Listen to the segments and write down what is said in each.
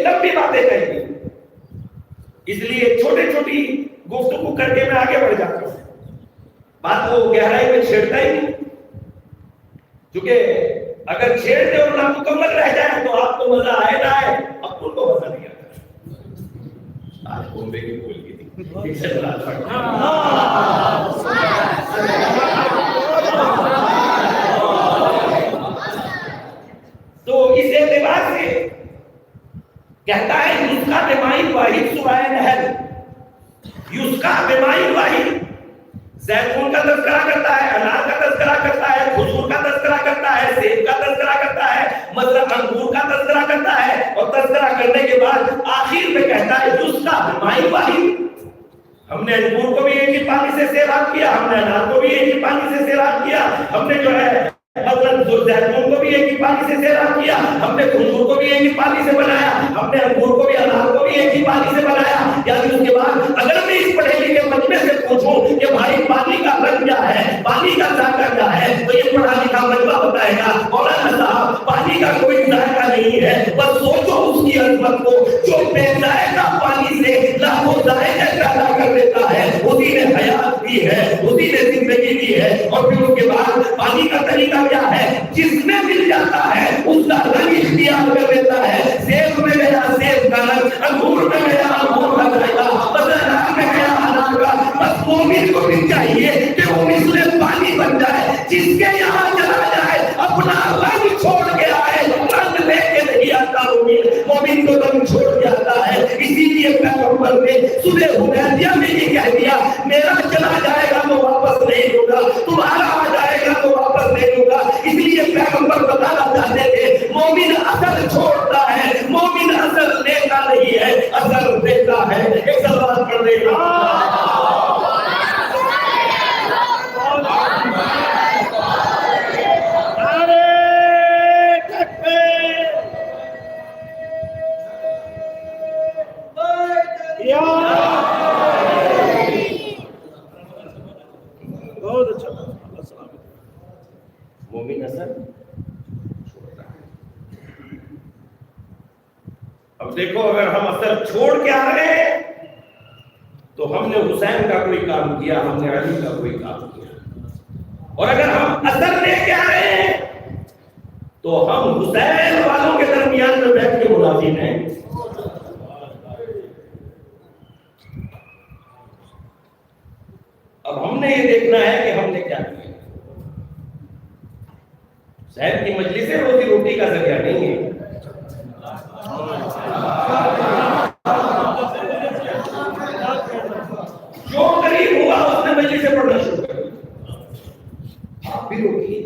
لمبی باتیں کہیں گے، اس لیے چھوٹی چھوٹی گفتگو کر کے میں آگے بڑھ جاتا ہوں، بات کو گہرائی میں چھیڑتا ہی نہیں، کیونکہ اگر چھیڑ دے اور نامکمل رہ جائے تو آپ کو مزہ آئے نہ آئے، اب ان کو مزہ نہیں آتا۔ آج بومبے کی بول کی تھی تو اس اعتبار سے کہتا ہے یسقا بماء واحد سوائے نہر، یسقا بماء واحد، زیتون کا تذکرہ کرتا ہے، انار کا تذکرہ کرتا ہے، کھجور کا تذکرہ کرتا ہے، سیب کا تذکرہ کرتا ہے، مطلب انگور کا تذکرہ کرتا ہے، اور تذکرہ کرنے کے بعد آخر میں کہتا ہے یسقا بماء واحد۔ ہم نے انگور کو بھی ایک ہی پانی سے سیراب کیا، ہم نے انار کو بھی ایک ہی پانی سے سیراب کیا، ہم نے جو ہے مطلب زیتون کو بھی ایک ہی پانی سے سیراب کیا، ہم نے کھجور کو بھی ایک ہی پانی سے بنایا، ہم نے انگور کو بھی انار کو بھی ایک ہی پانی سے بنایا۔ یعنی اس کے بعد اگر میں اس پڑھے لکھے مجمع سے پوچھوں کہ بھائی پانی کا رنگ کیا ہے، پانی کا ذائقہ کیا ہے، تو یہ پڑھا لکھا مجمع بتائے گا مولانا صاحب پانی کا کوئی ذائقہ نہیں ہے، بس سوچو اس کی عظمت کو، جو بے ذائقہ پانی سے لاکھوں ذائقے پیدا کر دیتا ہے، اسی نے حیات دی ہے، اسی نے زندگی دی ہے۔ اور پھر اس کے بعد پانی کا طریقہ کیا ہے، جس میں مل جاتا ہے اس کا رنگ اختیار کر لیتا ہے، سیب میں گیا سیب کا رنگ، انگور میں گیا انگور کا ذائقہ، انار میں گیا انار کا۔ بس مومن کو بھی چاہیے کہ وہ مثل پانی بن جائے، جس کے یہاں چلا جائے اپنا رنگ چھوڑ کے آئے، رنگ لے کے نہیں آتا مومن کو رنگ چھوڑ کے آتا ہے۔ اسی لیے پیغمبر نے صلح حدیبیہ میں یہ کہہ دیا میرا چلا جائے گا تو واپس نہیں ہوگا، تمہارا آ جائے گا تو واپس نہیں ہوگا۔ اس لیے پیغمبر بتانا چاہتے تھے مومن اثر چھوڑتا ہے، مومن اثر لیتا نہیں ہے، اثر دیتا ہے۔ ایک سوال پڑھ دے گا مومن اثر چھوڑتا ہے۔ اب دیکھو اگر ہم اثر چھوڑ کے آ رہے ہیں تو ہم نے حسین کا کوئی کام کیا، ہم نے علی کا کوئی کام کیا، اور اگر ہم اثر لے کے آ رہے ہیں تو ہم حسین والوں کے درمیان میں بیٹھ کے ملازم ہیں۔ اب ہم نے یہ دیکھنا ہے کہ ہم نے کیا کیا۔ صاحب کی مجلس سے روزی روٹی کا ذریعہ نہیں ہے، جو قریب ہوا اس نے مجلس سے پڑھنا شروع کر دیا۔ آپ بھی روکیے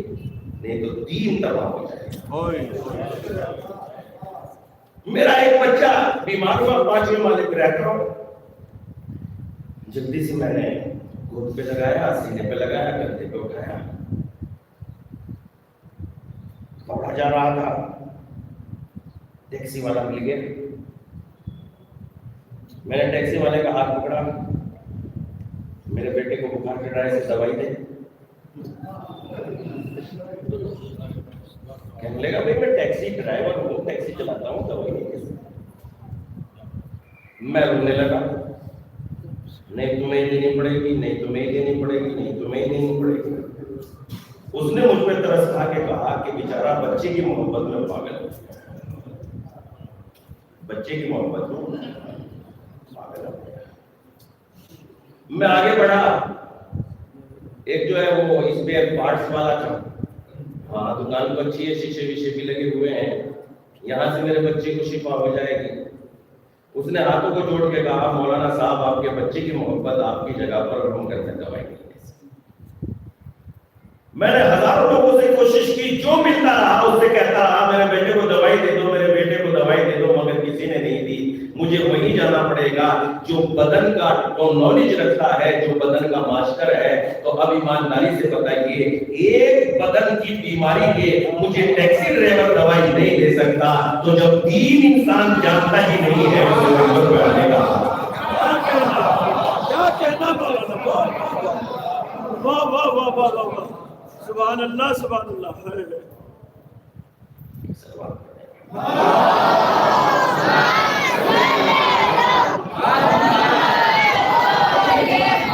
نہیں تو دین تباہ ہو جائے گا۔ میرا ایک بچہ بیمار ہوا، 5ویں مالے پہ رہتا ہوں، جلدی سے میں نے گود پہ لگایا، سینے پہ لگایا، کندھے پہ اٹھایا، پکڑا جا رہا تھا، ٹیکسی والا مل گیا، میں نے ٹیکسی والے کا ہاتھ پکڑا، میرے بیٹے کو بخار چڑھ رہا ہے، اسے دوائی دے۔ کہنے لگا بھائی میں ٹیکسی ڈرائیور ہوں، ٹیکسی چلاتا ہوں، دوائی نہیں دے سکتا۔ میں رونے لگا، نہیں تمہیں دینی پڑے گی، نہیں تمہیں دینی پڑے گی، نہیں تمہیں دینی پڑے گی۔ اس نے مجھ پہ ترس کھا کے کہا کہ بیچارہ بچے کی محبت میں پاگل ہے، بچے کی محبت میں پاگل ہو گیا۔ میں آگے بڑھا، ایک جو ہے وہ اسپیئر پارٹس والا تھا، ہاں دکان کو اچھی ہے، شیشے ویشے بھی لگے ہوئے ہیں، یہاں سے میرے بچے کو شفا ہو جائے گی۔ اس نے ہاتھوں کو جوڑ کے کہا مولانا صاحب آپ کے بچے کی محبت آپ کی جگہ پر ہم کرتے دوائی نہیں دے سکتے۔ میں نے ہزاروں لوگوں سے کوشش کی، جو ملتا رہا اس سے کہتا رہا میرے بیٹے کو دوائی دے دو، میرے بیٹے کو دوائی دے دو، مگر کسی نے نہیں دی۔ مجھے وہیں جانا پڑے گا جو بدن کا نالج رکھتا ہے، جو بدن کا ماسٹر ہے۔ تو اب ایمانداری سے بتائیے ایک بدن کی بیماری کے مجھے ٹیکسی ڈرائیور دوائی نہیں دے سکتا، تو جب دین انسان جانتا ہی نہیں ہے اسے نمبر پہ آنے کا کیا کہنا مولانا، واہ واہ واہ واہ واہ، سبحان اللہ سبحان اللہ۔